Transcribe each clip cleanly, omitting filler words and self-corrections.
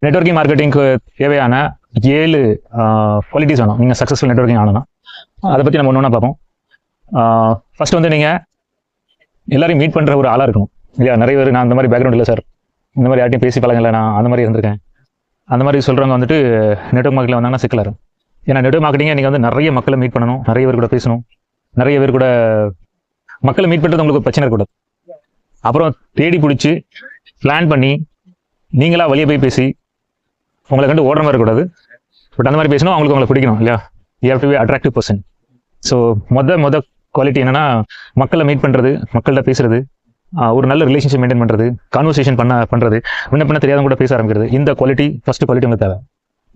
Networking மார்க்கெட்டிங்க்கு தேவையான 7 qualities வேணும் நீங்கள் சக்ஸஸ்ஃபுல் நெட்வொர்க்கிங் ஆனோன்னா. அதை பற்றி நம்ம ஒன்று பார்ப்போம். ஃபர்ஸ்ட் வந்து நீங்கள் எல்லாரையும் மீட் பண்ணுற ஒரு ஆளாக இருக்கணும் இல்லையா? நிறைய பேர் நான் அந்த மாதிரி பேக்ரவுண்ட் இல்லை சார், இந்த மாதிரி யார்ட்டையும் பேசி பழங்கல, நான் அந்த மாதிரி இருந்திருக்கேன், அந்த மாதிரி சொல்கிறவங்க வந்துட்டு நெட்வொர்க் மார்க்கெட்டில் வந்தாங்கன்னா சிக்கலாக இருக்கும். ஏன்னா நெட்வொர்க் மார்க்கெட்டிங்கை நீங்கள் வந்து நிறைய மக்களை மீட் பண்ணணும், நிறைய பேர் கூட பேசணும், நிறைய பேர் கூட மக்களை மீட் பண்ணுறது உங்களுக்கு பிரச்சனை இருக்கக்கூடாது. அப்புறம் தேடி பிடிச்சி பிளான் பண்ணி நீங்களாக வெளியே போய் பேசி உங்களை கண்டு ஓடுற மாதிரி இருக்கக்கூடாது. பட் அந்த மாதிரி பேசணும், அவங்களுக்கு உங்களை பிடிக்கணும் இல்லையா? You have to be attractive person. So மொத குவாலிட்டி என்னன்னா, மக்களை மீட் பண்ணுறது, மக்கள்கிட்ட பேசுறது, ஒரு நல்ல ரிலேஷன்ஷிப் மெயின்டைன் பண்ணுறது, கான்வர்சேஷன் பண்ணுறது, முன்ன தெரியாதவங்க கூட பேச ஆரம்பிக்கிறது. இந்த குவாலிட்டி ஃபர்ஸ்ட் குவாலிட்டி உங்களுக்கு தேவை.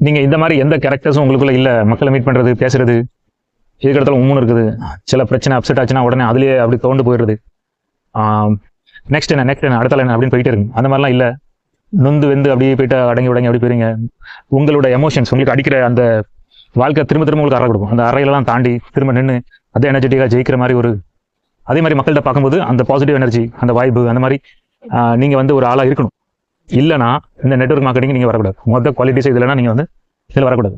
நீங்கள் இந்த மாதிரி எந்த கேரக்டர்ஸும் உங்களுக்குள்ள இல்லை, மக்களை மீட் பண்ணுறது, பேசுறது, இதுக்கு இடத்துல உண்மை இருக்குது, சில பிரச்சனை அப்செட் ஆச்சுன்னா உடனே அதுலேயே அப்படி தோண்டு போயிடுறது, நெக்ஸ்ட் என்ன அடுத்தால என்ன அப்படின்னு போயிட்டே இருக்கு. அந்த மாதிரிலாம் இல்லை. நொந்து வெந்து அப்படியே போயிட்டு அடங்கி அப்படி போயிருங்க. உங்களோட எமோஷன்ஸ் உங்களுக்கு அடிக்கிற அந்த வாழ்க்கை திரும்ப உங்களுக்கு அறை கொடுக்கும். அந்த அறையிலலாம் தாண்டி திரும்ப நின்று அதே எனர்ஜெட்டிக்காக ஜெயிக்கிற மாதிரி அதே மாதிரி மக்கள்கிட்ட பார்க்கும்போது அந்த பாசிட்டிவ் எனர்ஜி, அந்த வைப்பு, அந்த மாதிரி நீங்கள் வந்து ஒரு ஆளாக இருக்கணும். இல்லைனா இந்த நெட்வொர்க் மார்க்கெட்டிங் நீங்கள் வரக்கூடாது. மொத்த குவாலிட்டிஸ் இல்லைன்னா நீங்கள் வந்து இதில் வரக்கூடாது.